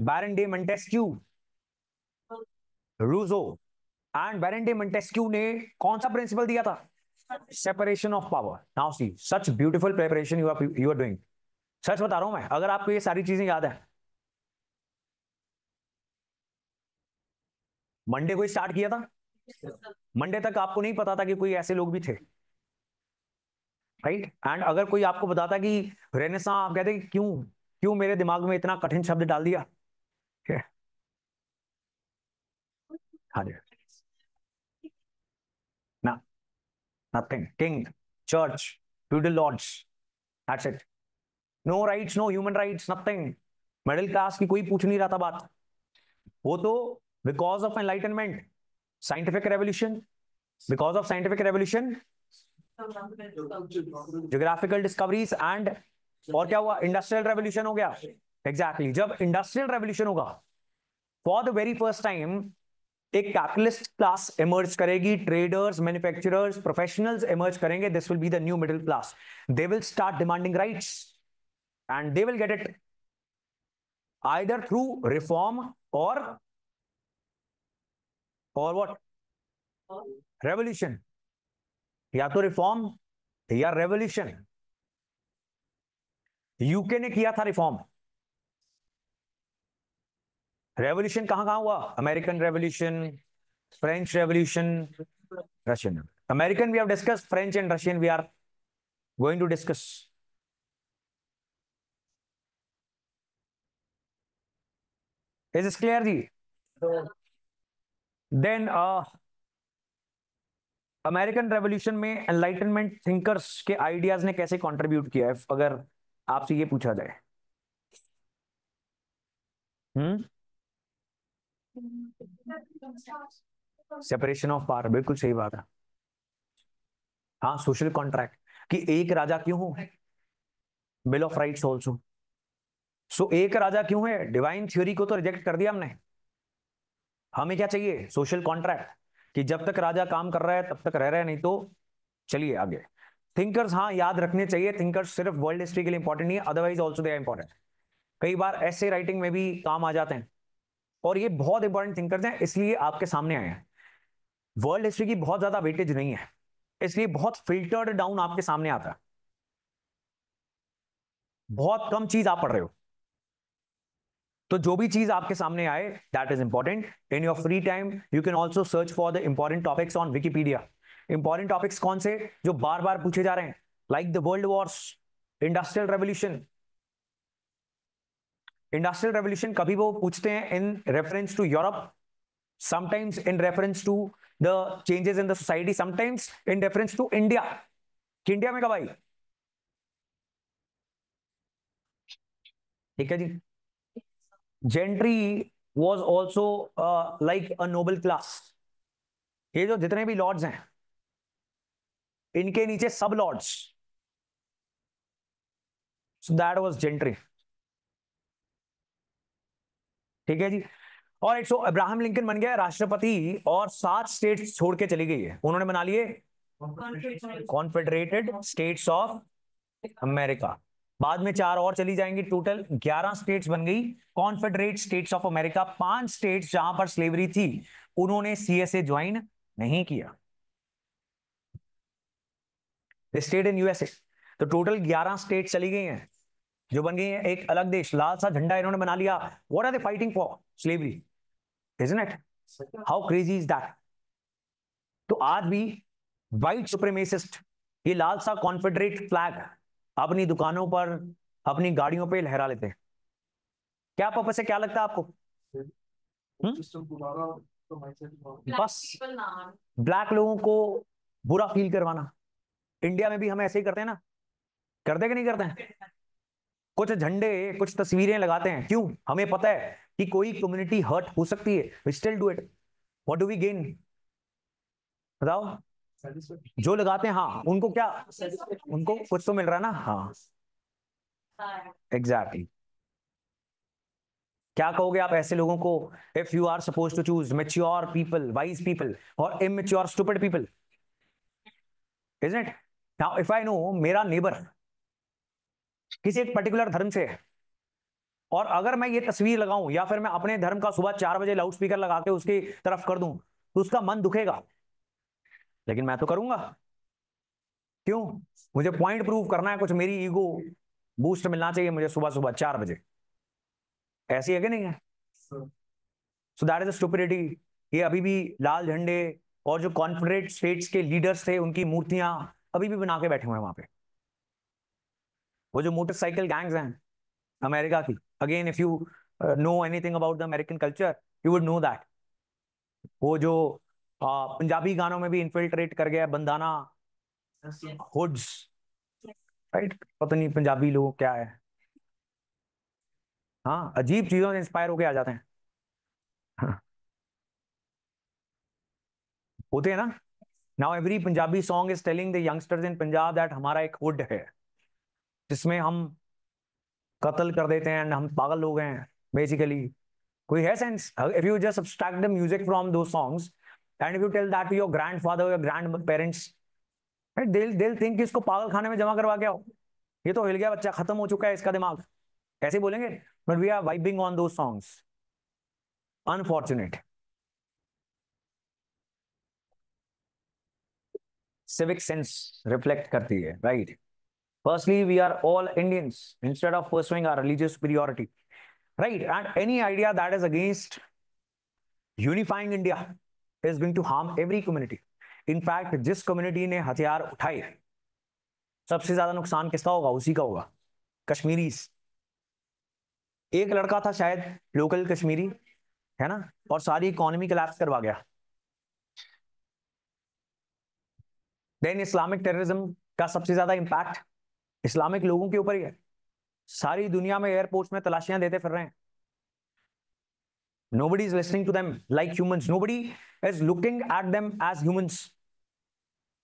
Baron de Montesquieu, Rousseau. And Baron de Montesquieu ने कौन सा प्रिंसिपल दिया था? Separation of power. Now see, such beautiful preparation you are doing. सच बता रहा हूं मैं, अगर आपको ये सारी चीजें याद है. मंडे को स्टार्ट किया था. मंडे तक आपको नहीं पता था कि कोई ऐसे लोग भी थे, राइट? एंड अगर कोई आपको बताता कि रेनेसां, आप कहते कि क्यों क्यों मेरे दिमाग में इतना कठिन शब्द डाल दिया. हाँ जी. ना, nothing. King, church, feudal lords, that's it. No rights, no human rights, nothing. Middle class की कोई पूछ नहीं रहा था बात. वो तो because of enlightenment, scientific revolution, because of scientific revolution, geographical discoveries, and और क्या हुआ? इंडस्ट्रियल रेवोल्यूशन हो गया. एग्जैक्टली. जब इंडस्ट्रियल रेवोल्यूशन होगा, for the very first time एक कैपिटलिस्ट क्लास इमर्ज करेगी. ट्रेडर्स, मैन्युफैक्चरर्स, प्रोफेशनल्स इमर्ज करेंगे. This will be the new middle class. They will start demanding rights, and they will get it either through reform or और what? Revolution, या तो reform या revolution. UK ने किया था reform. Revolution कहां कहां हुआ? American revolution, French revolution, Russian. American we have discuss, French and Russian we are going to discuss. Is this clear जी? देन अमेरिकन रेवोल्यूशन में एनलाइटनमेंट थिंकर्स के आइडियाज ने कैसे कंट्रीब्यूट किया है, अगर आपसे ये पूछा जाए? हम्म, सेपरेशन ऑफ पावर, बिल्कुल सही बात है। हाँ, सोशल कॉन्ट्रैक्ट, कि एक राजा क्यों हो, बिल ऑफ राइट्स ऑल्सो। सो एक राजा क्यों है, डिवाइन थ्योरी को तो रिजेक्ट कर दिया हमने। हमें क्या चाहिए? सोशल कॉन्ट्रैक्ट, कि जब तक राजा काम कर रहा है तब तक रह रहा है, नहीं तो चलिए आगे। थिंकर्स, हाँ याद रखने चाहिए, थिंकर्स सिर्फ वर्ल्ड हिस्ट्री के लिए इंपॉर्टेंट नहीं है, otherwise also they are important. कई बार ऐसे राइटिंग में भी काम आ जाते हैं, और ये बहुत इंपॉर्टेंट थिंकर्स हैं, इसलिए आपके सामने आए हैं। वर्ल्ड हिस्ट्री की बहुत ज्यादा वेटेज नहीं है, इसलिए बहुत फिल्टर्ड डाउन आपके सामने आता है, बहुत कम चीज आप पढ़ रहे हो। तो जो भी चीज आपके सामने आए, that is important. In your free time you can also search for the important topics on Wikipedia. Important topics कौन से जो बार बार पूछे जा रहे हैं? Like the world wars, industrial revolution. Industrial revolution कभी वो पूछते हैं in reference to Europe, sometimes in reference to the changes in the society, sometimes in reference to India, कि इंडिया में कब आई। ठीक है जी। Gentry was also like a noble class. ये जो जितने भी लॉर्ड्स हैं, इनके नीचे सब lords, so that was gentry. ठीक है जी। और एक सो अब्राहम लिंकन बन गया राष्ट्रपति, और 7 स्टेट्स छोड़ के चली गई है, उन्होंने बना लिए कॉन्फेडरेटेड स्टेट्स ऑफ अमेरिका। बाद में 4 और चली जाएंगी, टोटल 11 स्टेट्स बन गई Confederate states of America. 5 states जहां पर स्लेवरी थी, उन्होंने सीएसए ज्वाइन नहीं किया, स्टेट इन यूएसए। तो टोटल 11 स्टेट चली गई हैं, जो बन गई है एक अलग देश। लाल सा झंडा इन्होंने बना लिया। What are they fighting for? Slavery, isn't it? How crazy is that? तो आज भी व्हाइट सुप्रीमेसिस्ट ये लाल सा कॉन्फेडरेट फ्लैग अपनी दुकानों पर, अपनी गाड़ियों पे लहरा लेते हैं। क्या पर्पस है, क्या लगता है आपको? बस ब्लैक लोगों को बुरा फील करवाना। इंडिया में भी हम ऐसे ही करते हैं ना, करते कि नहीं करते हैं? कुछ झंडे, कुछ तस्वीरें लगाते हैं, क्यों? हमें पता है कि कोई कम्युनिटी हर्ट हो सकती है, we still do it. What do we gain? बताओ। जो लगाते हैं, हाँ, उनको क्या, उनको कुछ तो मिल रहा है ना। हाँ, एग्जैक्टली exactly. क्या कहोगे आप ऐसे लोगों को? If you are suppose to choose mature people, wise people, और immature stupid people, isn't it? Now if I know मेरा नेबर किसी एक पर्टिकुलर धर्म से है, और अगर मैं ये तस्वीर लगाऊं, या फिर मैं अपने धर्म का सुबह 4 बजे लाउड स्पीकर लगा के उसकी तरफ कर दूं, तो उसका मन दुखेगा, लेकिन मैं तो करूंगा। क्यों? मुझे पॉइंट प्रूव करना है, कुछ मेरी ईगो बूस्ट मिलना चाहिए मुझे सुबह सुबह 4 बजे। ऐसी है कि नहीं है? सो दैट इज स्टुपिडिटी। ये अभी भी लाल झंडे और जो कॉन्फेडरेट स्टेट्स के लीडर्स थे, उनकी मूर्तियां अभी भी बना के बैठे हुए हैं वहां पे। वो जो मोटरसाइकिल गैंग्स हैं अमेरिका की, again if you know anything about the American culture, you would know that. वो जो पंजाबी गानों में भी इन्फिल्ट्रेट कर गया, बंदाना, हुड्स, राइट? पता नहीं पंजाबी लोग क्या है। हाँ, अजीब चीजों से इंस्पायर होके आ जाते हैं। हाँ, होते हैं ना। Now every Punjabi song is telling the youngsters in Punjab that हमारा एक हुड है, जिसमें हम कत्ल कर देते हैं, हम पागल लोग हैं बेसिकली। कोई है sense? If you just subtract the music from दो songs, and if you tell that to your grandfather, your grandparents, they'll think कि इसको पागल खाने में जमा करवा के आओ, ये तो हिल गया बच्चा, खत्म हो चुका है इसका दिमाग, ऐसे बोलेंगे। But we are vibing on दो songs. Unfortunate. Civic sense reflect करती है, right? Firstly we are all Indians instead of pursuing our religious superiority, right? And any idea that is against unifying India is going to harm every community. In fact जिस community ने हथियार उठाए, सबसे ज्यादा नुकसान किसका होगा? उसी का होगा, कश्मीरीज। एक लड़का था शायद लोकल कश्मीरी, है ना, और सारी इकोनॉमी कोलैप्स करवा गया। देन इस्लामिक टेररिज्म का सबसे ज्यादा इंपैक्ट इस्लामिक लोगों के ऊपर ही है। सारी दुनिया में एयरपोर्ट्स में तलाशियां देते फिर रहे हैं। Nobody is listening to them like humans. Nobody is looking at them as humans.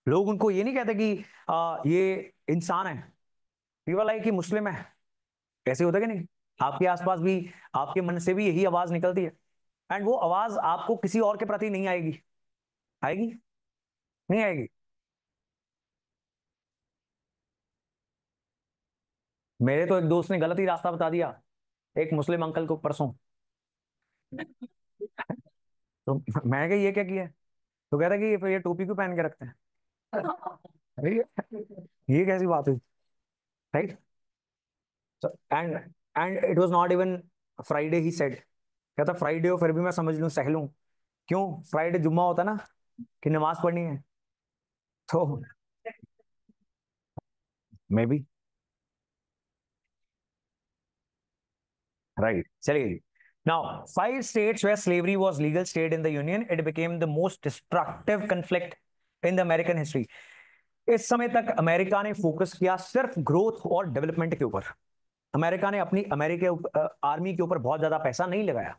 लोग उनको ये नहीं कहते कि ये इंसान है, पीपल लाइक कि मुस्लिम है। ऐसे होता है कि नहीं? आपके आसपास भी, आपके मन से भी यही आवाज निकलती है, एंड वो आवाज आपको किसी और के प्रति नहीं आएगी। आएगी? नहीं आएगी। मेरे तो एक दोस्त ने गलत ही रास्ता बता दिया एक मुस्लिम अंकल को परसों। तो मैं क्या, ये क्या किया? तो कहता कि ये टोपी क्यों पहन के रखते हैं? अरे ये कैसी बात हुई, right? And and it was not even Friday, he said. कहता फ्राइडे हो फिर भी मैं समझ लूं, सह लूं। क्यों? फ्राइडे जुम्मा होता ना, कि नमाज पढ़नी है, तो मे बी, राइट। चलिए, now 5 states where slavery was legal stayed in the union. It became the most destructive conflict in the American history. इस समय तक अमेरिका ने फोकस किया सिर्फ ग्रोथ और डेवलपमेंट के ऊपर। अमेरिका ने अपनी आर्मी के ऊपर बहुत ज्यादा पैसा नहीं लगाया,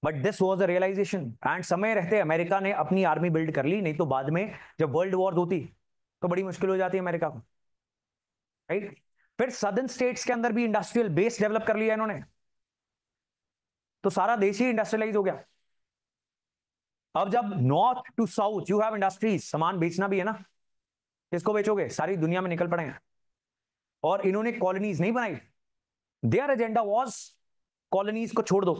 but this was the realization. And समय रहते अमेरिका ने अपनी आर्मी बिल्ड कर ली, नहीं तो बाद में जब वर्ल्ड वॉर होती तो बड़ी मुश्किल हो जाती है अमेरिका को, राइट? फिर सदर्न स्टेट्स के अंदर भी इंडस्ट्रियल बेस डेवलप कर लिया इन्होंने, तो सारा देश ही इंडस्ट्रियलाइज हो गया। अब जब north to south you have industries, सामान बेचना भी है ना, किसको बेचोगे? सारी दुनिया में निकल पड़े हैं। और इन्होंने कॉलोनीज नहीं बनाई, देयर एजेंडा वाज कॉलोनीज को छोड़ दो।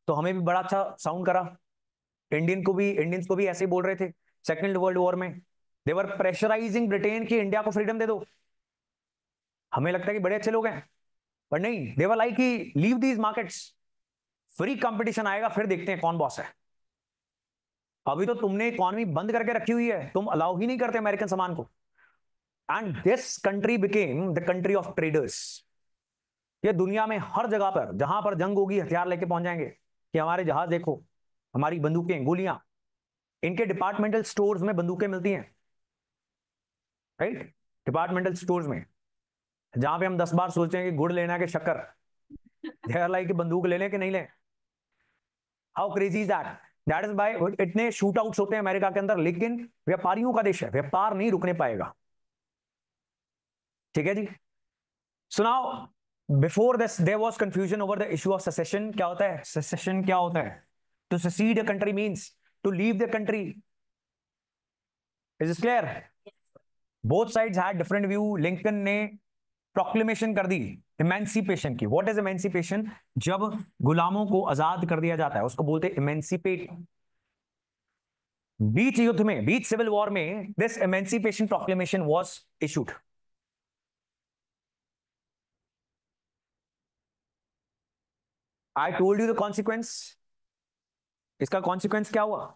तो हमें भी बड़ा अच्छा साउंड करा, इंडियंस को भी ऐसे ही बोल रहे थे सेकेंड वर्ल्ड वॉर में। दे वर प्रेशराइजिंग ब्रिटेन की इंडिया को फ्रीडम दे दो। हमें लगता है कि बड़े अच्छे लोग हैं, पर नहीं, दे वर लाइक कि leave these markets, free competition आएगा फिर देखते हैं कौन बॉस है। अभी तो तुमने इकोनॉमी बंद करके रखी हुई है, तुम अलाउ ही नहीं करते अमेरिकन सामान को। And this country became the country of traders. ये दुनिया में हर जगह पर जहां पर जंग होगी हथियार लेके पहुंच जाएंगे कि हमारे जहाज देखो, हमारी बंदूकें, गोलियां। इनके डिपार्टमेंटल स्टोर्स में बंदूकें मिलती हैं, राइट? डिपार्टमेंटल स्टोर्स में, जहां पे हम 10 बार सोचते हैं कि गुड़ लेना है कि शक्कर, दे आर लाइक कि बंदूक ले लें कि नहीं लें। How crazy is that? That is by, इतने शूट आउट्स होते हैं अमेरिका के अंदर, लेकिन व्यापारियों का देश है, व्यापार नहीं रुकने पाएगा। ठीक है जी। So now before this there was confusion over the issue of secession. क्या होता है सेसेशन? क्या होता है? To secede a country means to leave the country. Is it clear? Both sides had different view. Lincoln ने proclamation कर दी emancipation की। What is emancipation? जब गुलामों को आजाद कर दिया जाता है उसको बोलते हैं इमेंसिपेट। बीच युद्ध में, बीच सिविल वॉर में this emancipation proclamation was issued. I told you the consequence. इसका कॉन्सिक्वेंस क्या हुआ?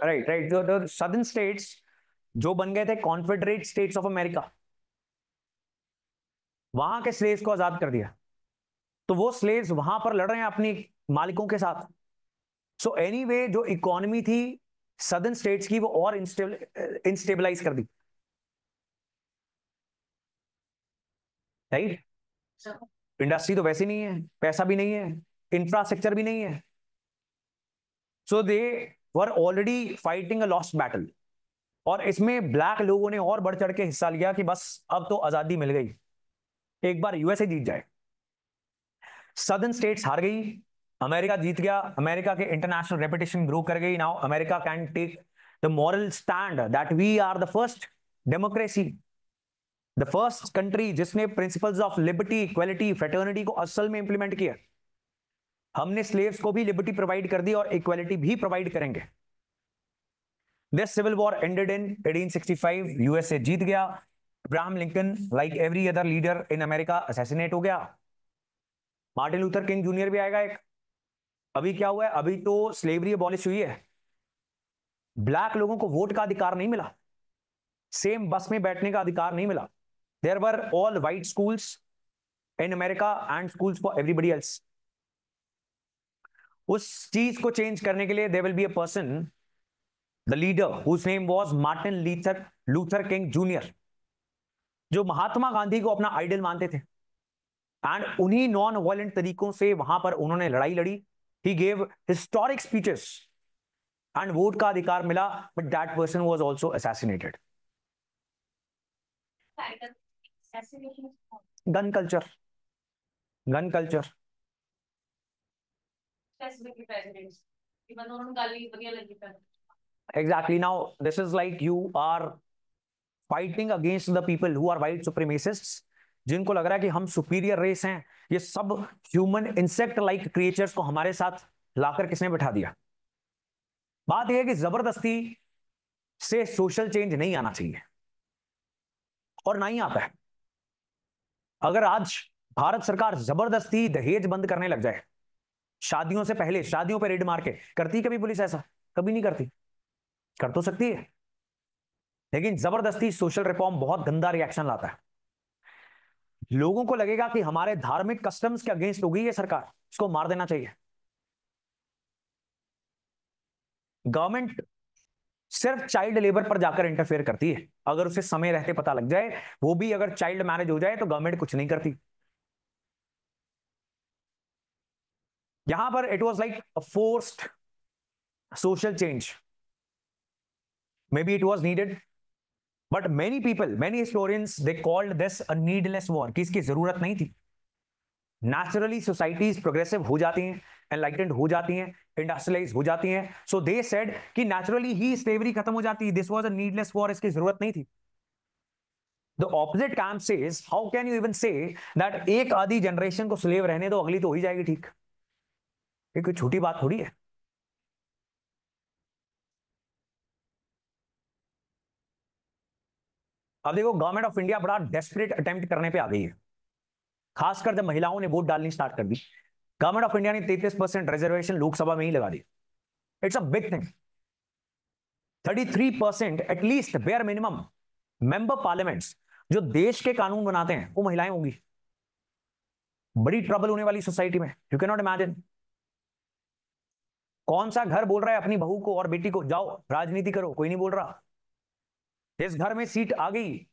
राइट राइट, जो सदर्न स्टेट्स जो बन गए थे कॉन्फेडरेट स्टेट्स ऑफ अमेरिका, वहां के स्लेव्स को आजाद कर दिया। तो वो स्लेव्स वहां पर लड़ रहे हैं अपनी मालिकों के साथ। सो एनीवे जो इकोनॉमी थी सदर्न स्टेट्स की, वो और इंस्टेबलाइज कर दी, राइट? इंडस्ट्री तो वैसे नहीं है, पैसा भी नहीं है, इंफ्रास्ट्रक्चर भी नहीं है। So they were already fighting a lost battle. और इसमें ब्लैक लोगों ने और बढ़ चढ़ के हिस्सा लिया कि बस अब तो आजादी मिल गई, एक बार यूएसए जीत जाए। सदर्न स्टेट्स हार गई, अमेरिका जीत गया, अमेरिका के इंटरनेशनल रेपुटेशन ग्रो कर गई। Now America can take the moral stand that we are the first democracy the first country जिसने principles of liberty, equality, fraternity को असल में इंप्लीमेंट किया। हमने स्लेव्स को भी लिबर्टी प्रोवाइड कर दी और इक्वालिटी भी प्रोवाइड करेंगे। This civil war ended in 1865। USA जीत गया। Abraham Lincoln like every other leader in America assassinate हो गया। मार्टिन लूथर किंग जूनियर भी आएगा एक। अभी क्या हुआ है, अभी तो स्लेवरी अबॉलिश हुई है, ब्लैक लोगों को वोट का अधिकार नहीं मिला, सेम बस में बैठने का अधिकार नहीं मिला। There were all white schools in America and schools for everybody else. उस चीज को चेंज करने के लिए there will be a person, the leader whose name was Martin Luther King junior, जो महात्मा गांधी को अपना आइडल मानते थे एंड उन्हीं नॉन वायलेंट तरीकों से वहां पर उन्होंने लड़ाई लड़ी। He gave historic speeches and vote का अधिकार मिला, but that person was also assassinated. Gun culture, gun culture. Exactly. Now this is like you are fighting against the people who are white supremacists, जिनको लग रहा है कि हम superior race हैं। ये सब ह्यूमन इंसेक्ट लाइक क्रिएचर्स को हमारे साथ लाकर किसने बिठा दिया। बात यह है कि जबरदस्ती से सोशल चेंज नहीं आना चाहिए और ना ही आता है। अगर आज भारत सरकार जबरदस्ती दहेज बंद करने लग जाए, शादियों से पहले शादियों पर रेड मार के, करती कभी पुलिस ऐसा? कभी नहीं करती। कर तो सकती है, लेकिन जबरदस्ती सोशल रिफॉर्म बहुत गंदा रिएक्शन लाता है। लोगों को लगेगा कि हमारे धार्मिक कस्टम्स के अगेंस्ट हो गई है सरकार, इसको मार देना चाहिए। गवर्नमेंट सिर्फ चाइल्ड लेबर पर जाकर इंटरफेयर करती है अगर उसे समय रहते पता लग जाए, वो भी अगर चाइल्ड मैरिज हो जाए तो गवर्नमेंट कुछ नहीं करती। यहां पर it was like a forced social change, may be it was needed, but many people, many historians, they called this a needless war, कि इसकी जरूरत नहीं थी। नेचुरली सोसाइटीज प्रोग्रेसिव हो जाती हैं, एनलाइटेंड हो जाती हैं, इंडस्ट्रियलाइज हो जाती हैं, सो दे सेड कि नेचुरली ही स्लेवरी खत्म हो जाती है। This was a needless war, इसकी जरूरत नहीं थी। The opposite camp says, how can you even say that एक आधी जनरेशन को स्लेव रहने दो, अगली तो हो ही जाएगी ठीक। ये कोई छोटी बात थोड़ी है। अब देखो, गवर्नमेंट ऑफ इंडिया बड़ा डेस्परेट अटेम्प्ट करने पे आ गई है, खासकर जब महिलाओं ने वोट डालनी स्टार्ट कर दी। गवर्नमेंट ऑफ इंडिया ने 33% रिजर्वेशन लोकसभा में ही लगा दी। It's a big thing. 33% at least bare minimum member parliaments जो देश के कानून बनाते हैं वो महिलाएं होंगी। बड़ी ट्रबल होने वाली सोसाइटी में, यू कैन नॉट इमेजिन। कौन सा घर बोल रहा है अपनी बहू को और बेटी को जाओ राजनीति करो? कोई नहीं बोल रहा। इस घर में सीट आ गई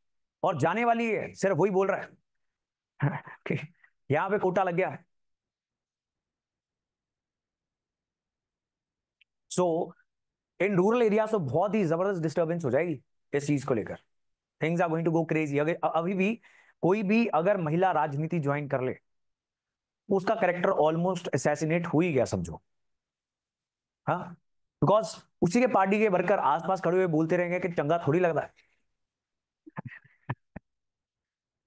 और जाने वाली है, सिर्फ वही बोल रहा है कि यहां पे कोटा लग गया है। सो इन रूरल एरिया तो बहुत ही जबरदस्त डिस्टर्बेंस हो जाएगी इस चीज को लेकर। Things are going to go crazy. अगर अभी भी कोई भी अगर महिला राजनीति ज्वाइन कर ले, उसका कैरेक्टर ऑलमोस्ट असैसिनेट हो ही गया समझो। हाँ, बिकॉज उसी के पार्टी के वर्कर आसपास खड़े हुए बोलते रहेंगे कि चंगा थोड़ी लगता है।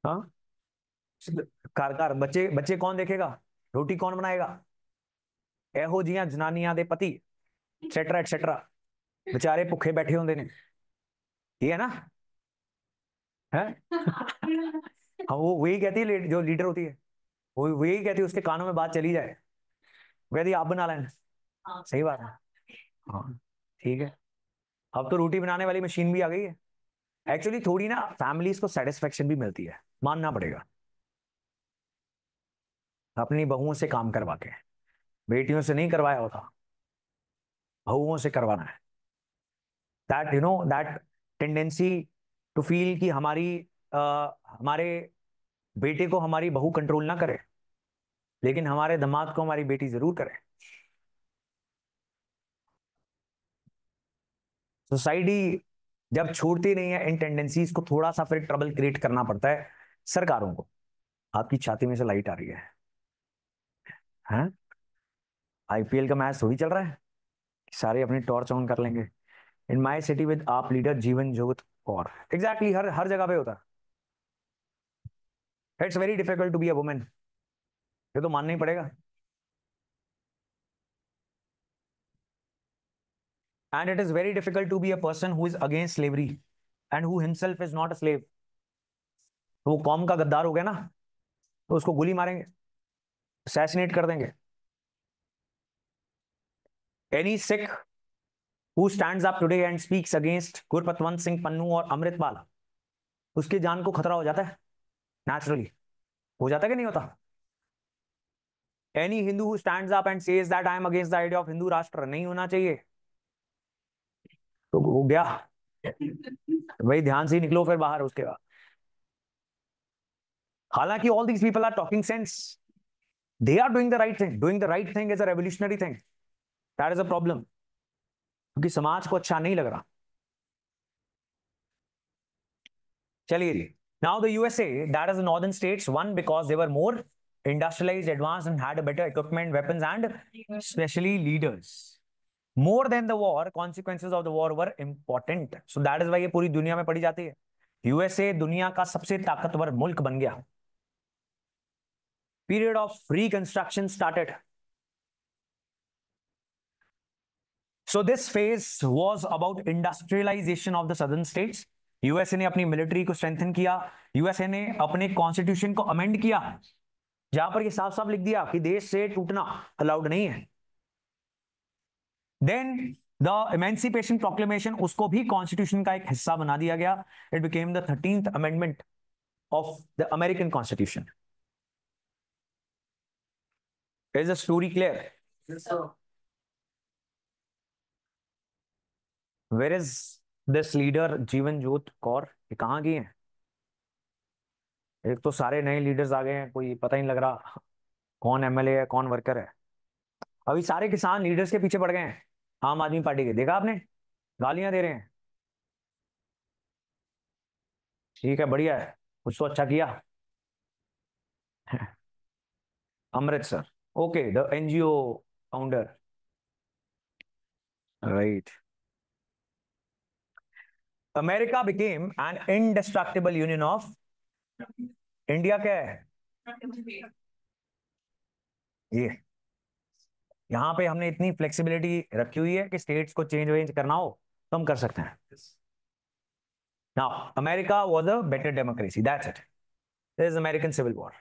हाँ, कार कार बच्चे बच्चे कौन देखेगा, रोटी कौन बनाएगा, एहो जियां जनानियां दे पति, एक्सेट्रा एक्सेट्रा, बेचारे भुखे बैठे होंगे ने। ये है ना? है हाँ, वो वही कहती है, जो लीडर होती है वो वही कहती है, उसके कानों में बात चली जाए, वो कहती है आप बना लेना। सही बात है। हाँ, ठीक है। अब तो रोटी बनाने वाली मशीन भी आ गई है। एक्चुअली थोड़ी ना फैमिलीज को सेटिस्फेक्शन भी मिलती है, मानना पड़ेगा, अपनी बहुओं से काम करवा के। बेटियों से नहीं करवाया होता, बहुओं से करवाना है। That you know that tendency to feel कि हमारे बेटे को हमारी बहू कंट्रोल ना करे, लेकिन हमारे दामाद को हमारी बेटी जरूर करे। सोसाइटी जब छोड़ती नहीं है इन टेंडेंसीज को, थोड़ा सा फिर ट्रबल क्रिएट करना पड़ता है सरकारों को। आपकी छाती में से लाइट आ रही है? हैं? आईपीएल का मैच थोड़ी चल रहा है, सारे अपनी टॉर्च ऑन कर लेंगे। इन माई सिटी विद आप लीडर जीवन जोत। और एग्जैक्टली हर हर जगह पे होता है। It's very difficult to be a woman, ये तो मानना ही पड़ेगा. And it is very difficult to be a person who is against slavery and who himself is not a slave. तो वो कौम का गद्दार हो गया ना, तो उसको गोली मारेंगे, असैसिनेट कर देंगे. Any Sikh who stands up today and speaks against Gurpatwant Singh Pannu और अमृतपाल, उसकी जान को खतरा हो जाता है नेचुरली. हो जाता है कि नहीं होता? Any Hindu who stands up and says that I am against the idea of Hindu राष्ट्र, नहीं होना चाहिए, तो हो गया भाई, ध्यान से ही निकलो फिर बाहर उसके बाद. हालांकि all these people are talking sense, they are doing the right thing. Doing the right thing is a revolutionary thing. That is a problem, क्योंकि समाज को अच्छा नहीं लग रहा. चलिए जी. Now the USA, that is the northern states, won because they were more industrialized, advanced and had a better equipment, weapons and especially leaders. More than the war, consequences of the war were important. So that is why ये पूरी दुनिया में पढ़ी जाती है. USA दुनिया का सबसे ताकतवर मुल्क बन गया. Period of reconstruction started. So this phase was about industrialization of the southern states. USA ने अपनी मिलिट्री को स्ट्रेंथन किया. यूएसए ने अपने कॉन्स्टिट्यूशन को अमेंड किया, जहां पर ये साफ साफ लिख दिया कि देश से टूटना अलाउड नहीं है. देन द इमेंसिपेशन प्रोक्लेमेशन, उसको भी कॉन्स्टिट्यूशन का एक हिस्सा बना दिया गया. It became the 13th amendment of the American constitution. Is the story clear? Where is this leader Jeevan Jot Kaur, ये कहाँ गई है? एक तो सारे नए लीडर्स आ गए हैं, कोई पता ही नहीं लग रहा कौन एमएलए है कौन वर्कर है. अभी सारे किसान लीडर्स के पीछे पड़ गए हैं आम आदमी पार्टी के, देखा आपने? गालियां दे रहे हैं. ठीक है, बढ़िया है, कुछ तो अच्छा किया. Amritsar, okay, the NGO founder, right. America became an indestructible union of India. क्या है ये? यहां पे हमने इतनी फ्लेक्सिबिलिटी रखी हुई है कि स्टेट्स को चेंज वेंज करना हो तो हम कर सकते हैं. Now America was a better democracy, that's it. This is American civil war.